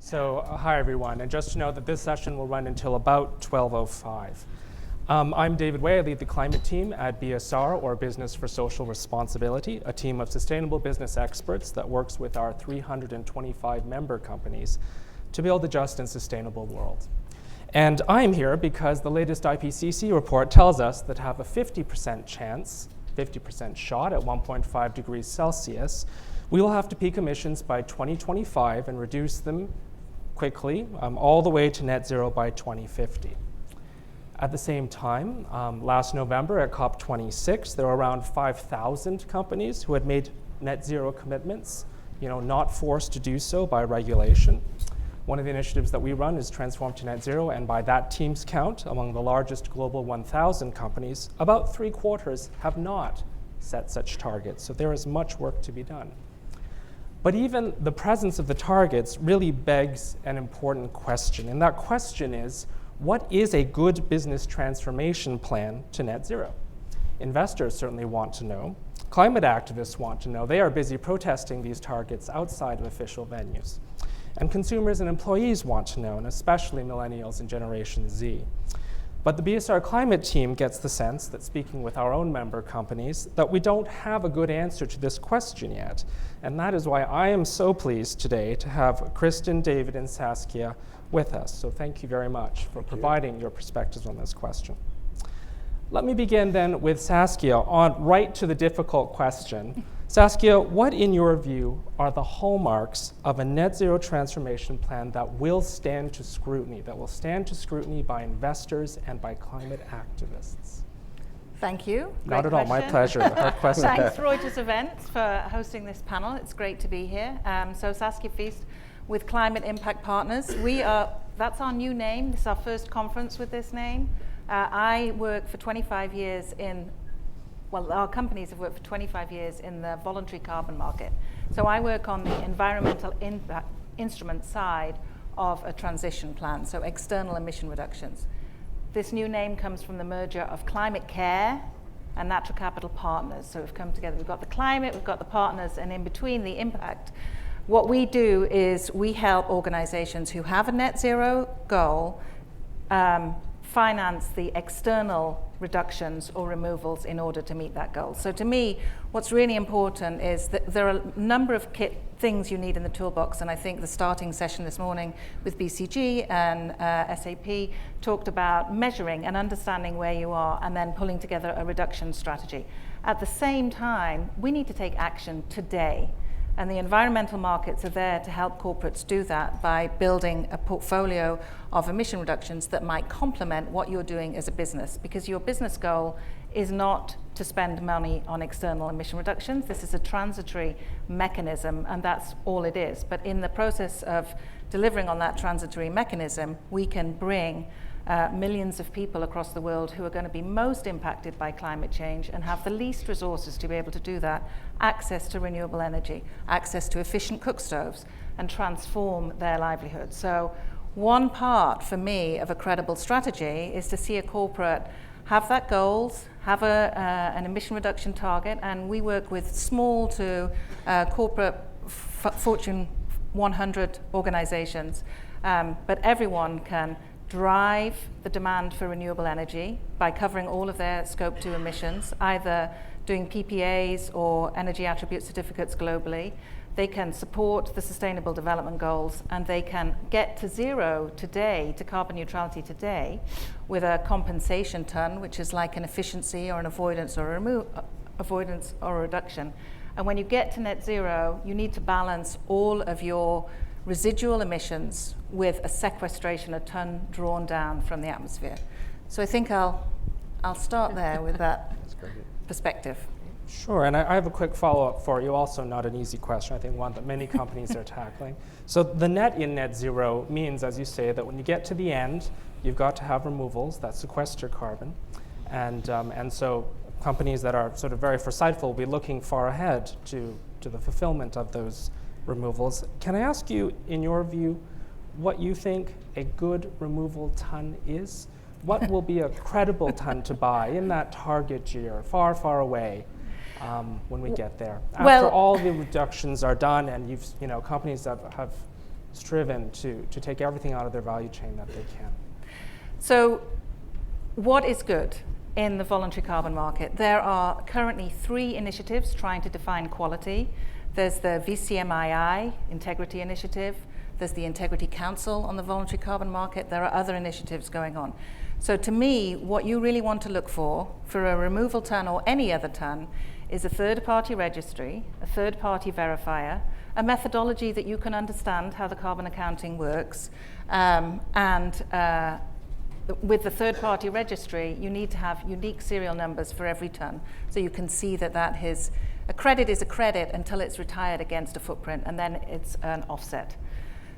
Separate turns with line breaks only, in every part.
Hi everyone, and just to know that this session will run until about 12:05. I'm David Way. I lead the climate team at BSR, or Business for Social Responsibility, a team of sustainable business experts that works with our 325 member companies to build a just and sustainable world. And I'm here because the latest IPCC report tells us that have a 50% chance, 50% shot at 1.5 degrees Celsius, we will have to peak emissions by 2025 and reduce them quickly, all the way to net zero by 2050. At the same time, last November at COP26, there were around 5,000 companies who had made net zero commitments, not forced to do so by regulation. One of the initiatives that we run is Transform to Net Zero, and by that team's count, among the largest global 1,000 companies, about 3/4 have not set such targets, so there is much work to be done. But even the presence of the targets really begs an important question, and that question is, what is a good business transformation plan to net zero? Investors certainly want to know. Climate activists want to know. They are busy protesting these targets outside of official venues. And consumers and employees want to know, and especially millennials and Generation Z. But the BSR climate team gets the sense that, speaking with our own member companies, that we don't have a good answer to this question yet. And that is why I am so pleased today to have Kristen, David, and Saskia with us. So thank you very much for providing your perspectives on this question. Let me begin then with Saskia on right to the difficult question. Saskia, what in your view are the hallmarks of a net zero transformation plan that will stand to scrutiny, by investors and by climate activists?
Thank you.
Not at all, my pleasure. Hard question.
Thanks Reuters Events for hosting this panel. It's great to be here. So Saskia Feast with Climate Impact Partners. That's our new name. This is our first conference with this name. I work for 25 years our companies have worked for 25 years in the voluntary carbon market. So I work on the environmental impact instrument side of a transition plan, so external emission reductions. This new name comes from the merger of Climate Care and Natural Capital Partners. So we've come together. We've got the climate, we've got the partners, and in between the impact. What we do is we help organizations who have a net zero goal finance the external reductions or removals in order to meet that goal. So to me, what's really important is that there are a number of things you need in the toolbox, and I think the starting session this morning with BCG and SAP talked about measuring and understanding where you are and then pulling together a reduction strategy. At the same time, we need to take action today. And the environmental markets are there to help corporates do that by building a portfolio of emission reductions that might complement what you're doing as a business. Because your business goal is not to spend money on external emission reductions. This is a transitory mechanism, and that's all it is. But in the process of delivering on that transitory mechanism, we can bring millions of people across the world who are going to be most impacted by climate change and have the least resources to be able to do that, access to renewable energy, access to efficient cook stoves, and transform their livelihood. So one part for me of a credible strategy is to see a corporate have that goals, have an emission reduction target, and we work with small to corporate Fortune 100 organizations, but everyone can drive the demand for renewable energy by covering all of their scope 2 emissions, either doing PPAs or energy attribute certificates globally. They can support the sustainable development goals, and they can get to zero today, to carbon neutrality today, with a compensation ton, which is like an efficiency or an avoidance or a reduction. And when you get to net zero, you need to balance all of your residual emissions with a sequestration, a ton drawn down from the atmosphere. So I think I'll start there with that perspective.
Sure, and I have a quick follow-up for you, also not an easy question, I think one that many companies are tackling. So the net in net zero means, as you say, that when you get to the end, you've got to have removals that sequester carbon. And so companies that are sort of very foresightful will be looking far ahead to the fulfillment of those removals. Can I ask you, in your view, what you think a good removal ton is? What will be a credible ton to buy in that target year, far, far away, when we get there? After all the reductions are done, and companies have striven to take everything out of their value chain that they can.
So what is good in the voluntary carbon market? There are currently 3 initiatives trying to define quality. There's the VCMII Integrity Initiative. There's the Integrity Council on the voluntary carbon market. There are other initiatives going on. So to me, what you really want to look for a removal ton or any other ton is a third-party registry, a third-party verifier, a methodology that you can understand how the carbon accounting works, with the third-party registry, you need to have unique serial numbers for every ton, so you can see that a credit is a credit until it's retired against a footprint, and then it's an offset.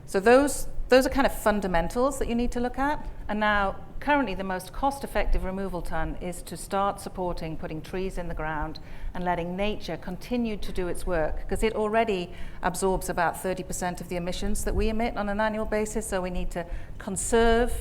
So those are kind of fundamentals that you need to look at. And now, currently, the most cost-effective removal ton is to start supporting putting trees in the ground and letting nature continue to do its work, because it already absorbs about 30% of the emissions that we emit on an annual basis. So we need to conserve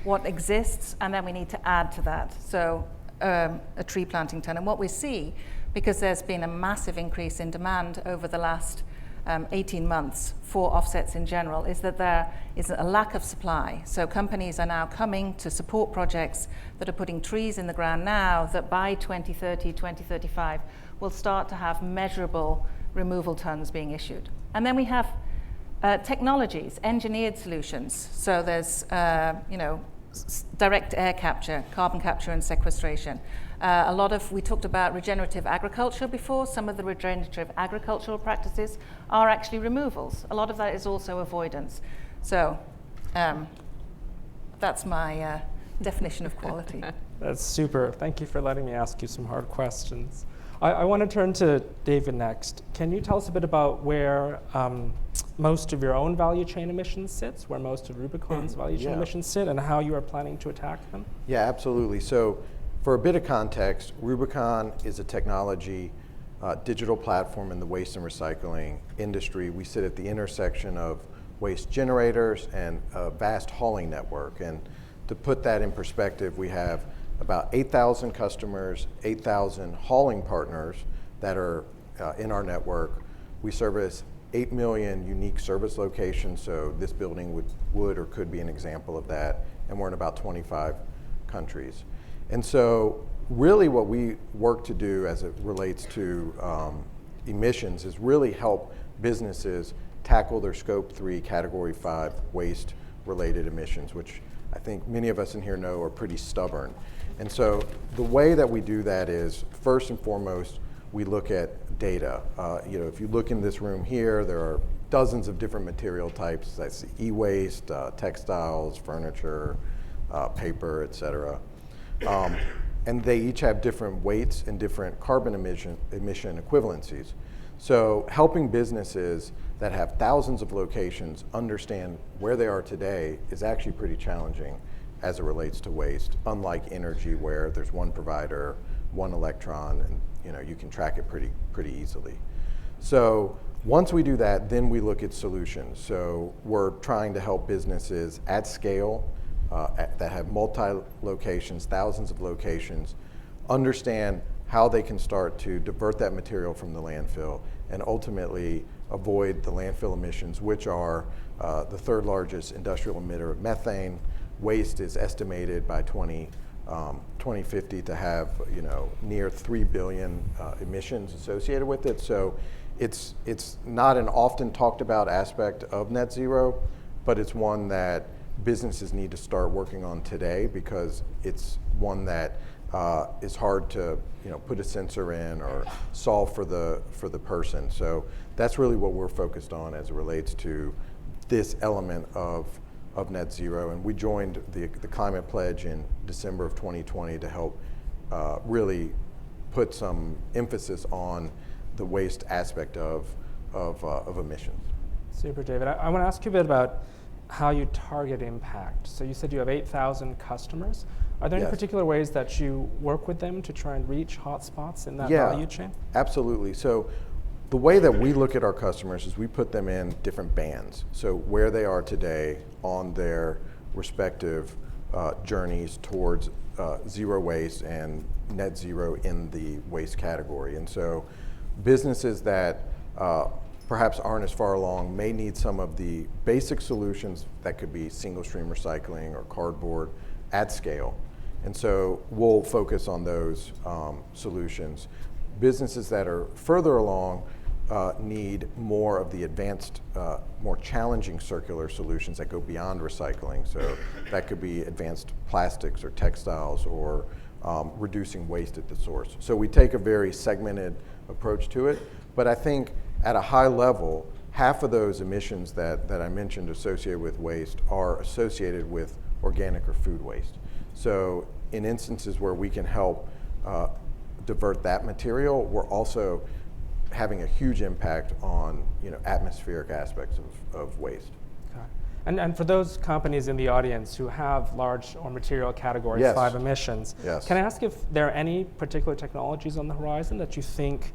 what exists, and then we need to add to that. So a tree planting ton. And what we see, because there's been a massive increase in demand over the last 18 months for offsets in general, is that there is a lack of supply. So companies are now coming to support projects that are putting trees in the ground now that by 2030, 2035 will start to have measurable removal tons being issued. And then we have technologies, engineered solutions. So there's direct air capture, carbon capture and sequestration. We talked about regenerative agriculture before. Some of the regenerative agricultural practices are actually removals. A lot of that is also avoidance. So that's my definition of quality.
That's super. Thank you for letting me ask you some hard questions. I want to turn to David next. Can you tell us a bit about where most of your own value chain emissions sits, where most of Rubicon's value chain emissions sit, and how you are planning to attack them?
Yeah, absolutely. So for a bit of context, Rubicon is a technology digital platform in the waste and recycling industry. We sit at the intersection of waste generators and a vast hauling network. And to put that in perspective, we have about 8,000 customers, 8,000 hauling partners that are in our network. We service 8 million unique service locations, so this building would or could be an example of that, and we're in about 25 countries. And so really what we work to do as it relates to emissions is really help businesses tackle their Scope 3, Category 5 waste-related emissions, which I think many of us in here know are pretty stubborn. And so the way that we do that is, first and foremost, we look at data. If you look in this room here, there are dozens of different material types. That's e-waste, textiles, furniture, paper, et cetera. And they each have different weights and different carbon emission equivalencies. So helping businesses that have thousands of locations understand where they are today is actually pretty challenging as it relates to waste, unlike energy where there's one provider, one electron, and you can track it pretty easily. So once we do that, then we look at solutions. So we're trying to help businesses at scale that have multi-locations, thousands of locations, understand how they can start to divert that material from the landfill and ultimately avoid the landfill emissions, which are the third largest industrial emitter of methane. Waste is estimated by 2050 to have near 3 billion emissions associated with it. So it's not an often talked about aspect of net zero, but it's one that businesses need to start working on today because it's one that is hard to put a sensor in or solve for the person. So that's really what we're focused on as it relates to this element of net zero. And we joined the Climate Pledge in December of 2020 to help really put some emphasis on the waste aspect of emissions.
Super, David. I want to ask you a bit about how you target impact. So you said you have 8,000 customers. Are there any particular ways that you work with them to try and reach hotspots in that value chain?
Absolutely. So the way that we look at our customers is we put them in different bands. So where they are today on their respective journeys towards zero waste and net zero in the waste category. And so businesses that perhaps aren't as far along may need some of the basic solutions that could be single stream recycling or cardboard at scale. And so we'll focus on those solutions. Businesses that are further along need more of the advanced, more challenging circular solutions that go beyond recycling. So that could be advanced plastics or textiles or reducing waste at the source. So we take a very segmented approach to it, but I think at a high level, half of those emissions that I mentioned associated with waste are associated with organic or food waste. So in instances where we can help divert that material, we're also having a huge impact on atmospheric aspects of waste.
Okay. And for those companies in the audience who have large or material category
Yes.
5 emissions,
Yes.
can I ask if there are any particular technologies on the horizon that you think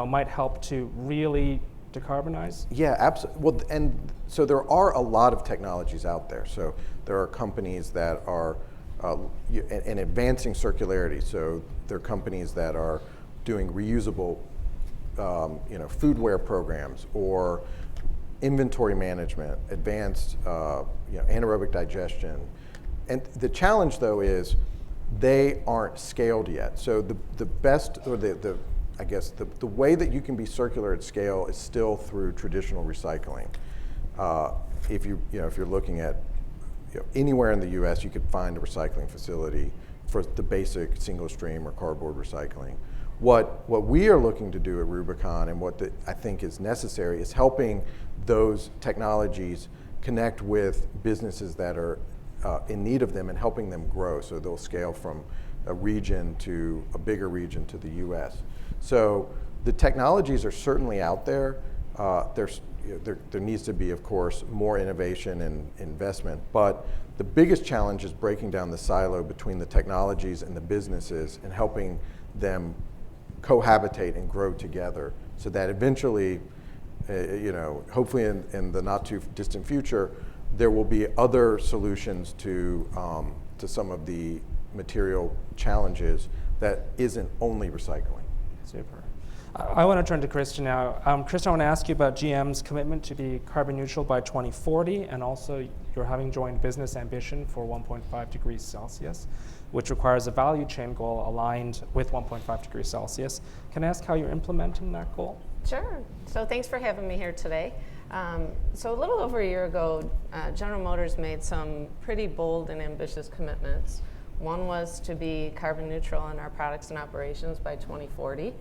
might help to really decarbonize?
Yeah, absolutely. Well, and so there are a lot of technologies out there. So there are companies that are in advancing circularity. So there are companies that are doing reusable, foodware programs or inventory management, advanced, anaerobic digestion. And the challenge, though, is they aren't scaled yet. So the best, or I guess the way that you can be circular at scale is still through traditional recycling. If you're looking at anywhere in the U.S., you could find a recycling facility for the basic single stream or cardboard recycling. What we are looking to do at Rubicon, and what I think is necessary, is helping those technologies connect with businesses that are in need of them and helping them grow, so they'll scale from a region to a bigger region to the U.S. So the technologies are certainly out there. There needs to be, of course, more innovation and investment, but the biggest challenge is breaking down the silo between the technologies and the businesses and helping them cohabitate and grow together, so that eventually, hopefully in the not too distant future, there will be other solutions to some of the material challenges that isn't only recycling.
Super. I want to turn to Kristen now. Kristen, I want to ask you about GM's commitment to be carbon neutral by 2040, and also you're having joined business ambition for 1.5 degrees Celsius, which requires a value chain goal aligned with 1.5 degrees Celsius. Can I ask how you're implementing that goal?
Sure. So thanks for having me here today. So a little over a year ago, General Motors made some pretty bold and ambitious commitments. One was to be carbon neutral in our products and operations by 2040.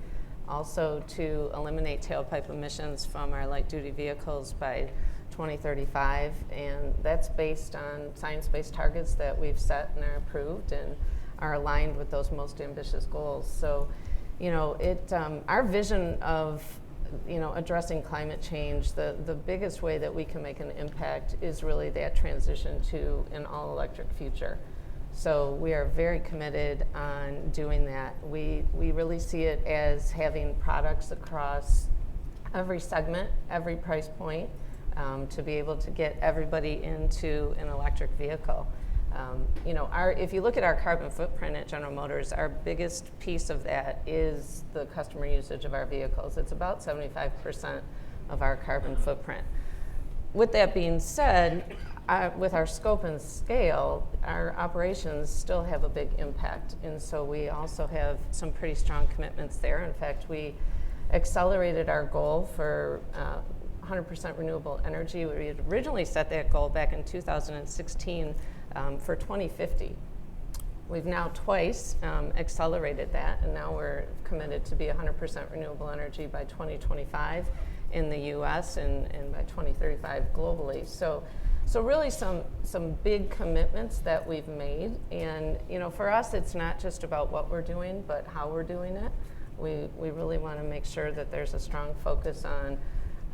Also to eliminate tailpipe emissions from our light-duty vehicles by 2035, and that's based on science-based targets that we've set and are approved and are aligned with those most ambitious goals. So, our vision of, addressing climate change, the biggest way that we can make an impact is really that transition to an all-electric future. So we are very committed on doing that. We really see it as having products across every segment, every price point, to be able to get everybody into an electric vehicle. If you look at our carbon footprint at General Motors, our biggest piece of that is the customer usage of our vehicles. It's about 75% of our carbon footprint. With that being said, with our scope and scale, our operations still have a big impact, and so we also have some pretty strong commitments there. In fact, we accelerated our goal for 100% renewable energy. We had originally set that goal back in 2016 for 2050. We've now twice accelerated that, and now we're committed to be 100% renewable energy by 2025 in the US and by 2035 globally. So really some big commitments that we've made, and for us it's not just about what we're doing, but how we're doing it. We really want to make sure that there's a strong focus on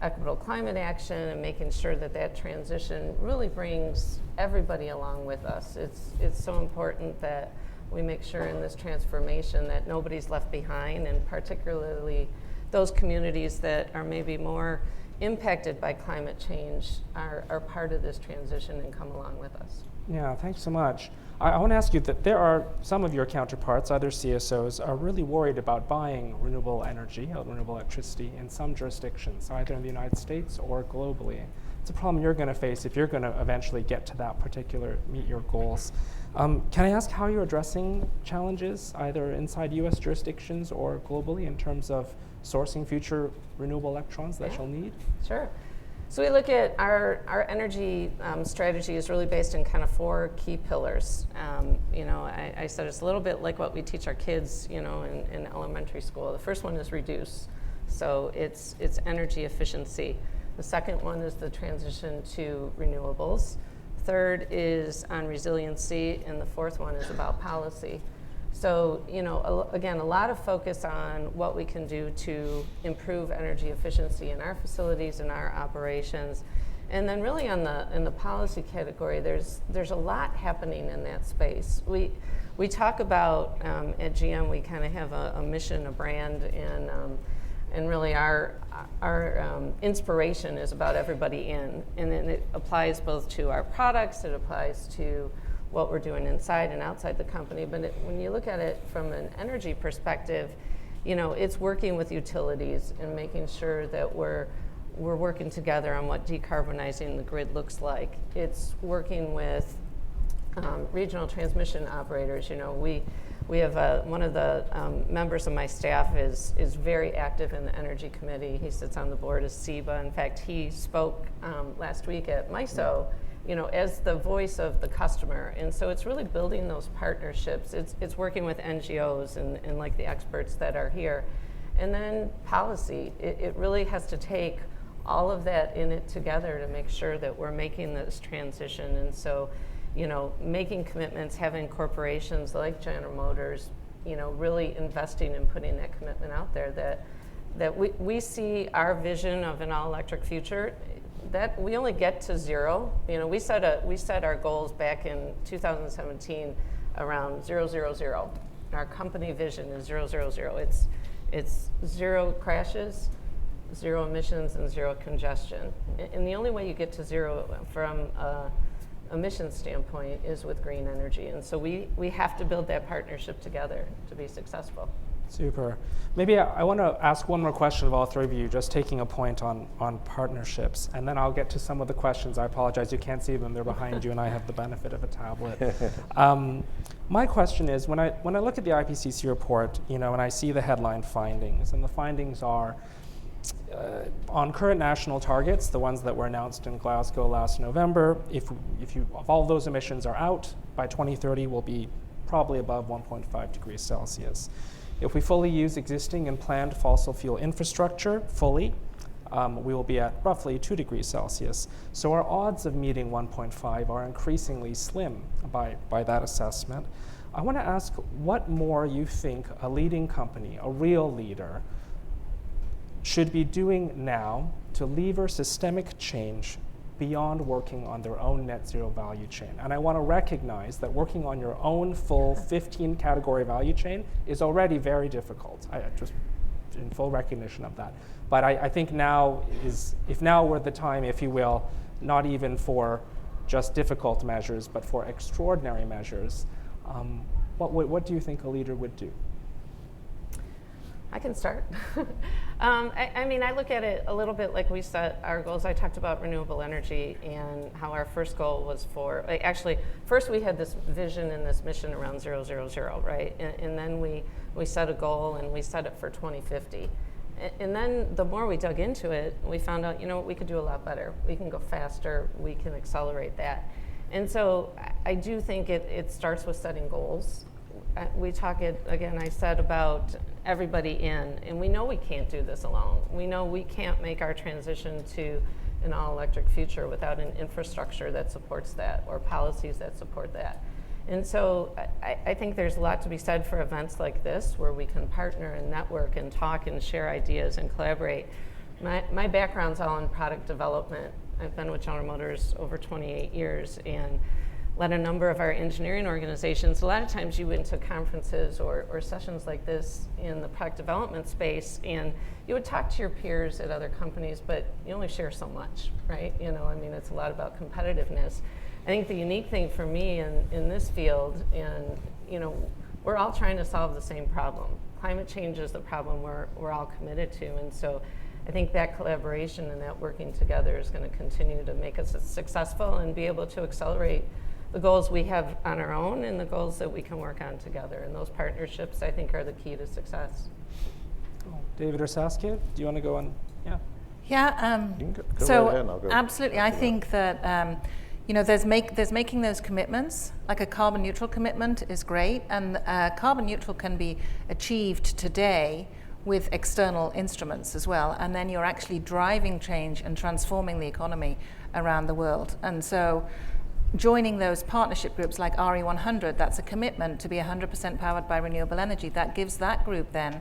equitable climate action and making sure that that transition really brings everybody along with us. It's so important that we make sure in this transformation that nobody's left behind, and particularly those communities that are maybe more impacted by climate change are part of this transition and come along with us.
Yeah, thanks so much. I want to ask you that there are some of your counterparts, other CSOs, are really worried about buying renewable energy, renewable electricity in some jurisdictions, either in the United States or globally. It's a problem you're going to face if you're going to eventually get to that particular, meet your goals. Can I ask how you're addressing challenges, either inside US jurisdictions or globally, in terms of sourcing future renewable electrons that you'll need?
Sure. So we look at our energy strategy is really based in kind of 4 key pillars. I said it's a little bit like what we teach our kids, in elementary school. The first one is reduce. So it's energy efficiency. The second one is the transition to renewables. Third is on resiliency, and the fourth one is about policy. So, again, a lot of focus on what we can do to improve energy efficiency in our facilities and our operations. And then really in the policy category, there's a lot happening in that space. We talk about, at GM, we kind of have a mission, a brand, and really our inspiration is about everybody in. And then it applies both to our products, it applies to what we're doing inside and outside the company. But when you look at it from an energy perspective, it's working with utilities and making sure that we're working together on what decarbonizing the grid looks like. It's working with regional transmission operators. We have one of the members of my staff is very active in the energy committee. He sits on the board as SEBA. In fact, he spoke last week at MISO, as the voice of the customer. And so it's really building those partnerships. It's working with NGOs and like the experts that are here. And then policy, it really has to take all of that in it together to make sure that we're making this transition. And so, making commitments, having corporations like General Motors, really investing and putting that commitment out there that we see our vision of an all-electric future, that we only get to zero. We set our goals back in 2017 around 000. Our company vision is 000. It's 0 crashes, 0 emissions, and 0 congestion. And the only way you get to zero from a emissions standpoint is with green energy. And so we have to build that partnership together to be successful.
Super. Maybe I want to ask one more question of all 3 of you, just taking a point on partnerships, and then I'll get to some of the questions. I apologize, you can't see them, they're behind you, and I have the benefit of a tablet. My question is, when I look at the IPCC report, and I see the headline findings, and the findings are, on current national targets, the ones that were announced in Glasgow last November, if all those emissions are out, by 2030 we'll be probably above 1.5 degrees Celsius. If we fully use existing and planned fossil fuel infrastructure fully, we will be at roughly 2 degrees Celsius. So our odds of meeting 1.5 are increasingly slim by that assessment. I want to ask what more you think a leading company, a real leader, should be doing now to lever systemic change beyond working on their own net zero value chain. And I want to recognize that working on your own full 15 category value chain is already very difficult. I just in full recognition of that. But I think if now were the time, if you will, not even for just difficult measures, but for extraordinary measures, what do you think a leader would do?
I can start. I look at it a little bit like we set our goals. I talked about renewable energy and how our first goal was first we had this vision and this mission around 000, right? And then we set a goal and we set it for 2050. And then the more we dug into it, we found out, we could do a lot better. We can go faster, we can accelerate that. And so I do think it starts with setting goals. We talk again, I said about everybody in, and we know we can't do this alone. We know we can't make our transition to an all-electric future without an infrastructure that supports that or policies that support that. And so I think there's a lot to be said for events like this where we can partner and network and talk and share ideas and collaborate. My background's all in product development. I've been with General Motors over 28 years and led a number of our engineering organizations. A lot of times you went to conferences or sessions like this in the product development space and you would talk to your peers at other companies, but you only share so much, right? It's a lot about competitiveness. I think the unique thing for me in this field, and we're all trying to solve the same problem. Climate change is the problem we're all committed to, and so I think that collaboration and that working together is going to continue to make us successful and be able to accelerate the goals we have on our own and the goals that we can work on together. And those partnerships, I think, are the key to success.
Cool. David or Saskia, do you want to go on? Yeah.
Yeah.
You can go
So
right ahead and I'll go
absolutely, I think that there's making those commitments. Like a carbon neutral commitment is great, and carbon neutral can be achieved today with external instruments as well, and then you're actually driving change and transforming the economy around the world. And so joining those partnership groups like RE100, that's a commitment to be 100% powered by renewable energy. That gives that group then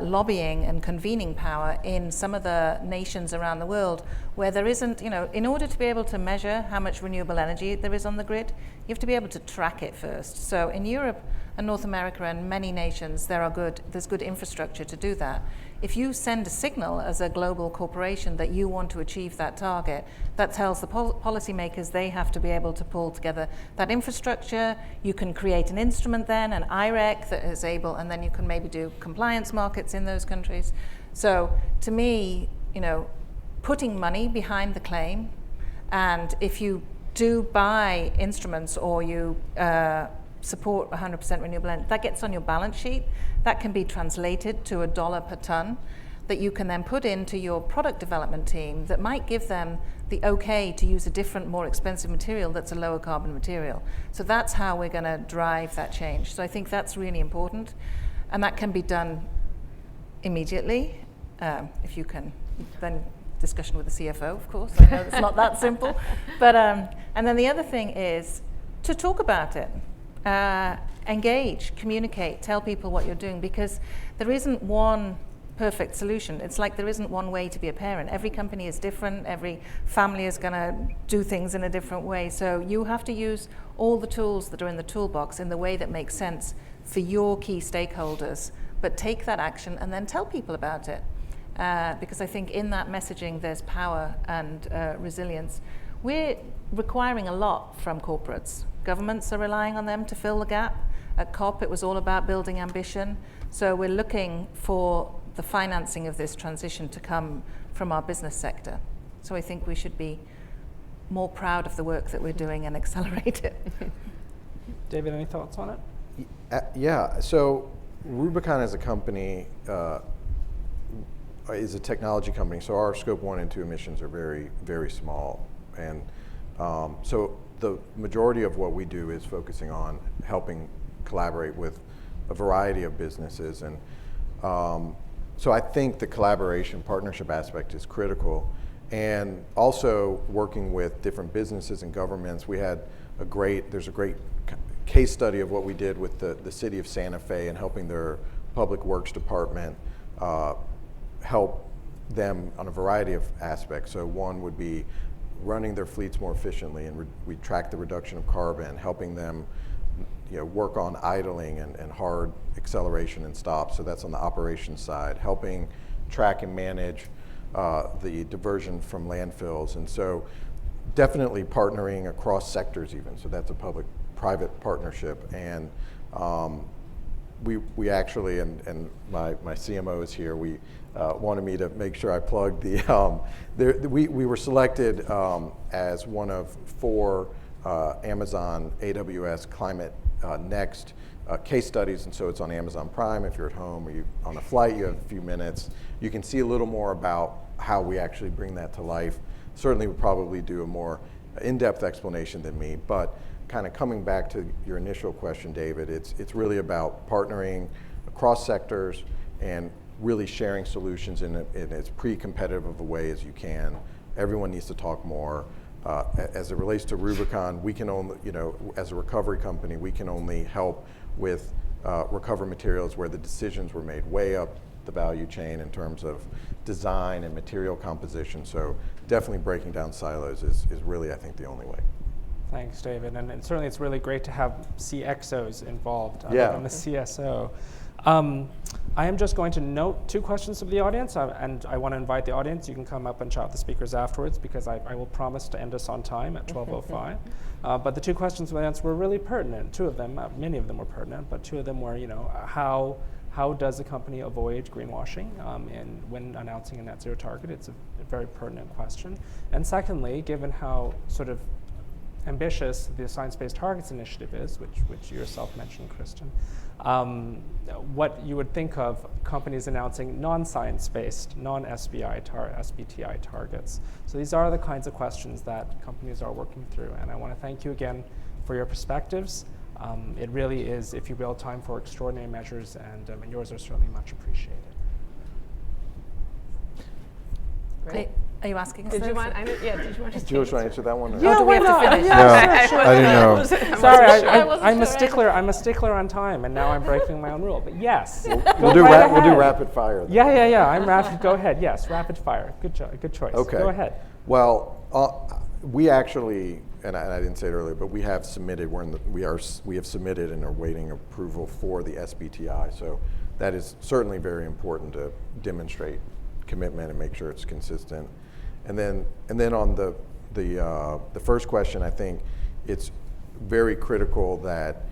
lobbying and convening power in some of the nations around the world where there isn't, in order to be able to measure how much renewable energy there is on the grid, you have to be able to track it first. So in Europe and North America and many nations, there's good infrastructure to do that. If you send a signal as a global corporation that you want to achieve that target, that tells the policymakers they have to be able to pull together that infrastructure. You can create an instrument then, an IREC that is able, and then you can maybe do compliance markets in those countries. So to me, putting money behind the claim, and if you do buy instruments or you support 100% renewable energy, that gets on your balance sheet. That can be translated to $1 per ton that you can then put into your product development team that might give them the okay to use a different, more expensive material that's a lower carbon material. So that's how we're going to drive that change. So I think that's really important, and that can be done immediately if you can. Then discussion with the CFO, of course. I know it's not that simple, but and then the other thing is to talk about it. Engage, communicate, tell people what you're doing, because there isn't one perfect solution. It's like there isn't one way to be a parent. Every company is different. Every family is going to do things in a different way. So you have to use all the tools that are in the toolbox in the way that makes sense for your key stakeholders, but take that action and then tell people about it. Because I think in that messaging there's power and resilience. We're requiring a lot from corporates. Governments are relying on them to fill the gap. At COP, it was all about building ambition. So we're looking for the financing of this transition to come from our business sector. So I think we should be more proud of the work that we're doing and accelerate it.
David, any thoughts on it?
Yeah, so Rubicon as a company is a technology company, so our scope 1 and 2 emissions are very, very small. And so the majority of what we do is focusing on helping collaborate with a variety of businesses. And so I think the collaboration partnership aspect is critical. And also working with different businesses and governments. There's a great case study of what we did with the city of Santa Fe and helping their public works department help them on a variety of aspects. So one would be running their fleets more efficiently, and we track the reduction of carbon, helping them work on idling and hard acceleration and stops. So that's on the operations side, helping track and manage the diversion from landfills. And so definitely partnering across sectors even. So that's a public-private partnership. And we actually, and my CMO is here, we wanted me to make sure I plugged we were selected as one of 4 Amazon AWS Climate Next case studies, and so it's on Amazon Prime. If you're at home or you're on a flight, you have a few minutes, you can see a little more about how we actually bring that to life. Certainly would probably do a more in-depth explanation than me, but kind of coming back to your initial question, David, it's really about partnering across sectors and really sharing solutions in as pre-competitive of a way as you can. Everyone needs to talk more. As it relates to Rubicon, we can only, as a recovery company, we can only help with recover materials where the decisions were made way up the value chain in terms of design and material composition. So definitely breaking down silos is really, I think, the only way.
Thanks, David. And certainly it's really great to have CXOs involved
Yeah.
on the CSO. I am just going to note 2 questions of the audience, and I want to invite the audience. You can come up and chat with the speakers afterwards, because I will promise to end us on time at 12:05. But the 2 questions of the audience were really pertinent. 2 of them, many of them were pertinent, but 2 of them were, how does a company avoid greenwashing and when announcing a net zero target? It's a very pertinent question. And secondly, given how sort of ambitious the Science-Based Targets Initiative is, which you yourself mentioned, Kristen, what you would think of companies announcing non-science-based, non-SBTI targets. So these are the kinds of questions that companies are working through, and I want to thank you again for your perspectives. It really is, if you will, time for extraordinary measures, and yours are certainly much appreciated.
Great.
Are you asking us?
Did you want? Did you want to?
Do you want to answer that one? Or?
Yeah,
do we have to finish?
Yeah, sure.
I didn't know.
Sorry, I'm a
sure.
stickler. I'm a stickler on time, and now I'm breaking my own rule. But yes,
We'll do rapid fire. Then.
Yeah. I'm rapid. Go ahead. Yes, rapid fire. Good choice.
Okay.
Go ahead.
Well, we actually, and I didn't say it earlier, but we have submitted. We have submitted and are waiting approval for the SBTI. So that is certainly very important to demonstrate commitment and make sure it's consistent. And then on the first question, I think it's very critical that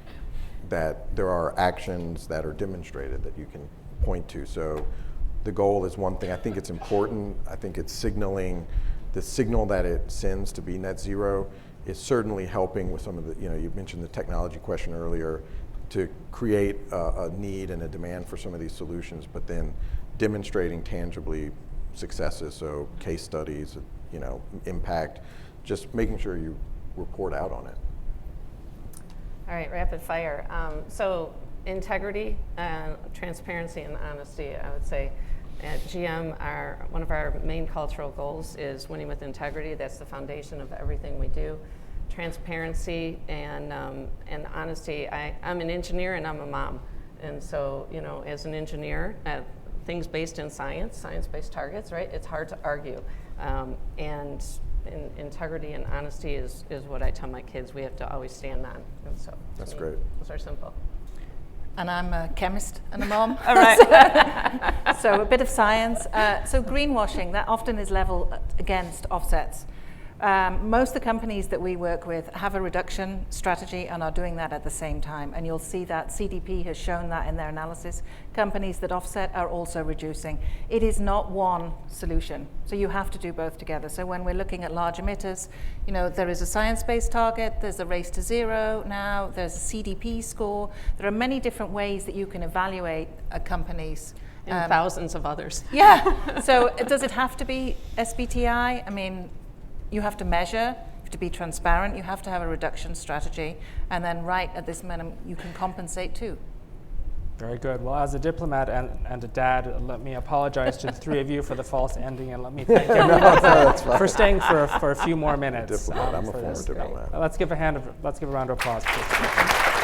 there are actions that are demonstrated that you can point to. So the goal is one thing. I think it's important. I think it's signaling. The signal that it sends to be net zero is certainly helping with some of the, you mentioned the technology question earlier, to create a need and a demand for some of these solutions, but then demonstrating tangibly successes, so case studies, impact, just making sure you report out on it.
All right, rapid fire. So integrity, transparency, and honesty, I would say. At GM, one of our main cultural goals is winning with integrity. That's the foundation of everything we do. Transparency and honesty. I'm an engineer and I'm a mom. And so, as an engineer, things based in science-based targets, right? It's hard to argue. And integrity and honesty is what I tell my kids we have to always stand on. And so
That's great.
Those are simple.
And I'm a chemist and a mom.
All right.
So a bit of science. So greenwashing, that often is leveled against offsets. Most of the companies that we work with have a reduction strategy and are doing that at the same time. And you'll see that CDP has shown that in their analysis. Companies that offset are also reducing. It is not one solution. So you have to do both together. So when we're looking at large emitters, there is a science-based target, there's a race to zero now, there's a CDP score. There are many different ways that you can evaluate a company's
And thousands of others.
Yeah. So does it have to be SBTI? I mean, you have to measure, you have to be transparent, you have to have a reduction strategy, and then right at this minimum, you can compensate too.
Very good. Well, as a diplomat and a dad, let me apologize to the 3 of you for the false ending, and let me thank everyone for staying for a few more minutes.
I'm a former diplomat.
Let's give a round of applause, please.